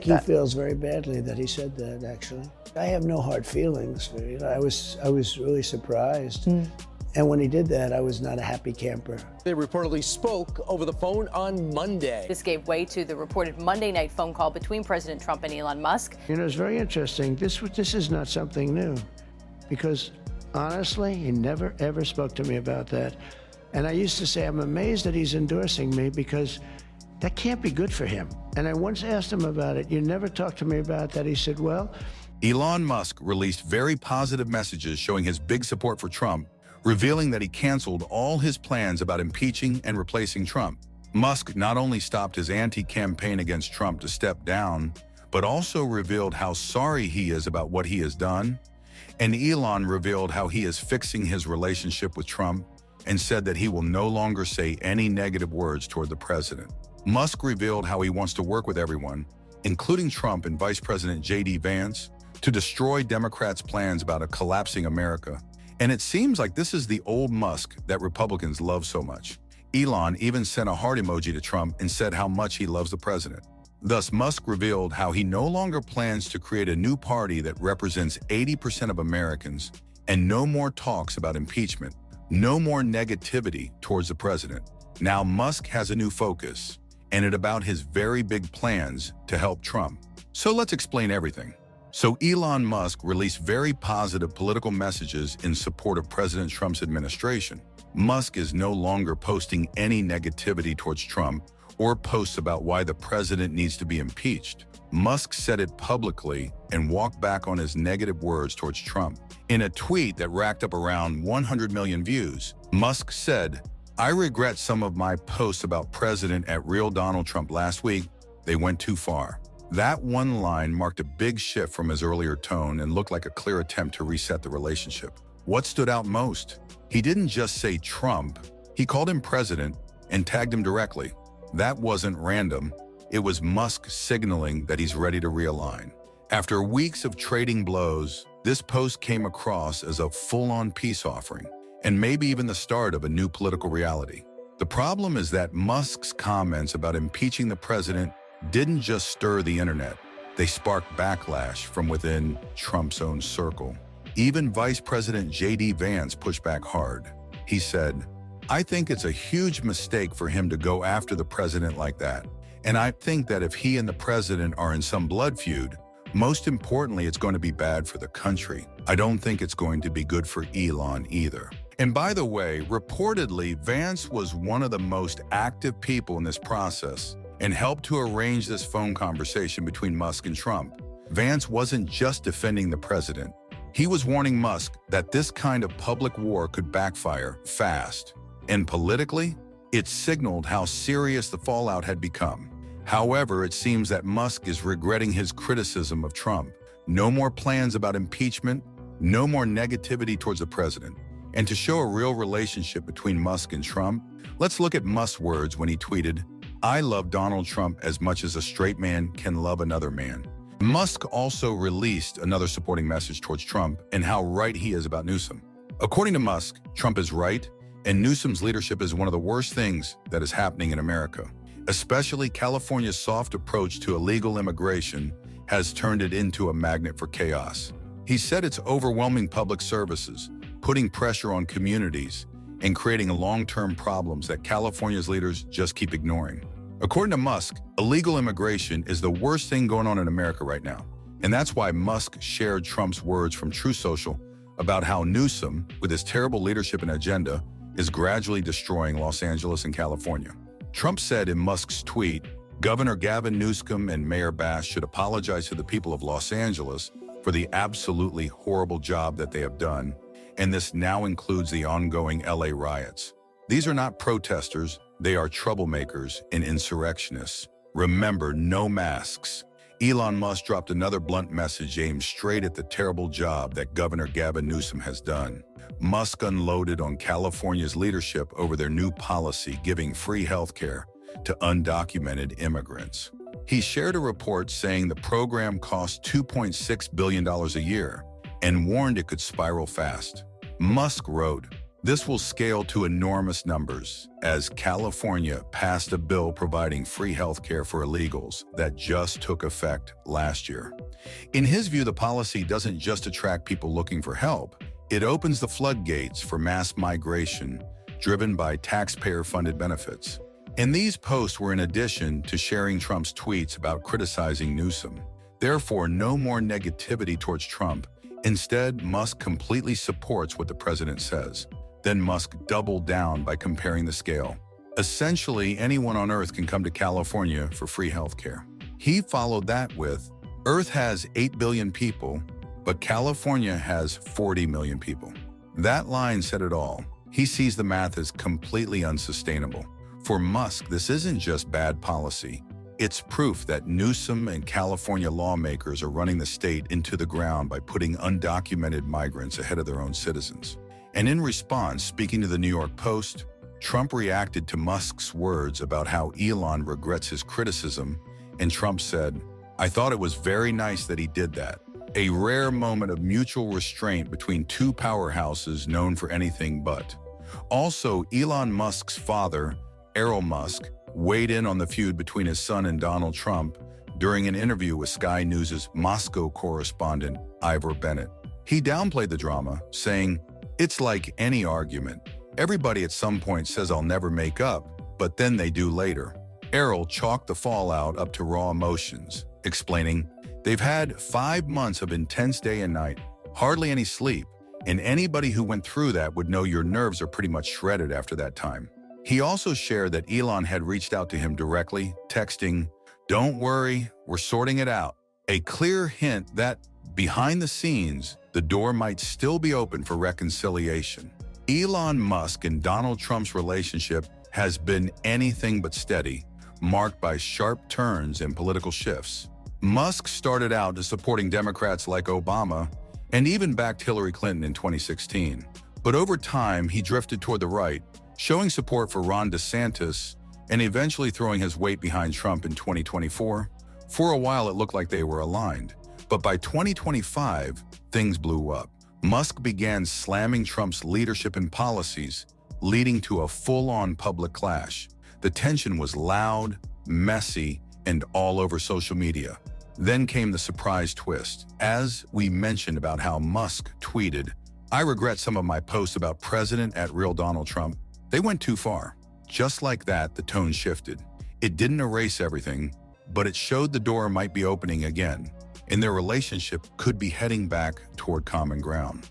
He feels very badly that he said that, actually. I have no hard feelings. I was really surprised. And when he did that, I was not a happy camper. They reportedly spoke over the phone on Monday. This gave way to the reported Monday night phone call between President Trump and Elon Musk. It's very interesting. This is not something new, because honestly, he never, ever spoke to me about that. And I used to say, I'm amazed that he's endorsing me, because that can't be good for him. And I once asked him about it. You never talked to me about that. He said, well. Elon Musk released very positive messages showing his big support for Trump, revealing that he canceled all his plans about impeaching and replacing Trump. Musk not only stopped his anti-campaign against Trump to step down, but also revealed how sorry he is about what he has done. And Elon revealed how he is fixing his relationship with Trump and said that he will no longer say any negative words toward the president. Musk revealed how he wants to work with everyone, including Trump and Vice President J.D. Vance, to destroy Democrats' plans about a collapsing America. And it seems like this is the old Musk that Republicans love so much. Elon even sent a heart emoji to Trump and said how much he loves the president. Thus, Musk revealed how he no longer plans to create a new party that represents 80% of Americans, and no more talks about impeachment, no more negativity towards the president. Now Musk has a new focus, and it's about his very big plans to help Trump. So let's explain everything. So Elon Musk released very positive political messages in support of President Trump's administration. Musk is no longer posting any negativity towards Trump or posts about why the president needs to be impeached. Musk said it publicly and walked back on his negative words towards Trump. In a tweet that racked up around 100 million views, Musk said, "I regret some of my posts about President at Real Donald Trump last week. They went too far." That one line marked a big shift from his earlier tone and looked like a clear attempt to reset the relationship. What stood out most? He didn't just say Trump, he called him president and tagged him directly. That wasn't random. It was Musk signaling that he's ready to realign. After weeks of trading blows, this post came across as a full-on peace offering, and maybe even the start of a new political reality. The problem is that Musk's comments about impeaching the president didn't just stir the internet. They sparked backlash from within Trump's own circle. Even Vice President J.D. Vance pushed back hard. He said, "I think it's a huge mistake for him to go after the president like that. And I think that if he and the president are in some blood feud, most importantly, it's going to be bad for the country. I don't think it's going to be good for Elon either." And by the way, reportedly, Vance was one of the most active people in this process and helped to arrange this phone conversation between Musk and Trump. Vance wasn't just defending the president. He was warning Musk that this kind of public war could backfire fast. And politically, it signaled how serious the fallout had become. However, it seems that Musk is regretting his criticism of Trump. No more plans about impeachment, no more negativity towards the president. And to show a real relationship between Musk and Trump, let's look at Musk's words when he tweeted, "I love Donald Trump as much as a straight man can love another man." Musk also released another supporting message towards Trump and how right he is about Newsom. According to Musk, Trump is right, and Newsom's leadership is one of the worst things that is happening in America. Especially California's soft approach to illegal immigration has turned it into a magnet for chaos. He said it's overwhelming public services, putting pressure on communities, and creating long-term problems that California's leaders just keep ignoring. According to Musk, illegal immigration is the worst thing going on in America right now. And that's why Musk shared Trump's words from Truth Social about how Newsom, with his terrible leadership and agenda, is gradually destroying Los Angeles and California. Trump said in Musk's tweet, "Governor Gavin Newsom and Mayor Bass should apologize to the people of Los Angeles for the absolutely horrible job that they have done, and this now includes the ongoing LA riots. These are not protesters, they are troublemakers and insurrectionists. Remember, no masks." Elon Musk dropped another blunt message aimed straight at the terrible job that Governor Gavin Newsom has done. Musk unloaded on California's leadership over their new policy giving free healthcare to undocumented immigrants. He shared a report saying the program costs $2.6 billion a year and warned it could spiral fast. Musk wrote, This will scale to enormous numbers as California passed a bill providing free health care for illegals that just took effect last year. In his view, the policy doesn't just attract people looking for help, it opens the floodgates for mass migration driven by taxpayer-funded benefits. And these posts were in addition to sharing Trump's tweets about criticizing Newsom. Therefore, no more negativity towards Trump. Instead, Musk completely supports what the president says. Then Musk doubled down by comparing the scale. Essentially, anyone on Earth can come to California for free health care. He followed that with, Earth has 8 billion people, but California has 40 million people. That line said it all. He sees the math as completely unsustainable. For Musk, this isn't just bad policy. It's proof that Newsom and California lawmakers are running the state into the ground by putting undocumented migrants ahead of their own citizens. And in response, speaking to the New York Post, Trump reacted to Musk's words about how Elon regrets his criticism, and Trump said, "I thought it was very nice that he did that." A rare moment of mutual restraint between two powerhouses known for anything but. Also, Elon Musk's father, Elon Musk, weighed in on the feud between his son and Donald Trump during an interview with Sky News' Moscow correspondent, Ivor Bennett. He downplayed the drama, saying, "It's like any argument. Everybody at some point says I'll never make up, but then they do later." Errol chalked the fallout up to raw emotions, explaining, "They've had 5 months of intense day and night, hardly any sleep, and anybody who went through that would know your nerves are pretty much shredded after that time." He also shared that Elon had reached out to him directly, texting, "Don't worry, we're sorting it out." A clear hint that, behind the scenes, the door might still be open for reconciliation. Elon Musk and Donald Trump's relationship has been anything but steady, marked by sharp turns and political shifts. Musk started out as supporting Democrats like Obama and even backed Hillary Clinton in 2016. But over time, he drifted toward the right, showing support for Ron DeSantis and eventually throwing his weight behind Trump in 2024. For a while, it looked like they were aligned. But by 2025, things blew up. Musk began slamming Trump's leadership and policies, leading to a full-on public clash. The tension was loud, messy, and all over social media. Then came the surprise twist. As we mentioned about how Musk tweeted, "I regret some of my posts about President at real Donald Trump. They went too far." Just like that, the tone shifted. It didn't erase everything, but it showed the door might be opening again, and their relationship could be heading back toward common ground.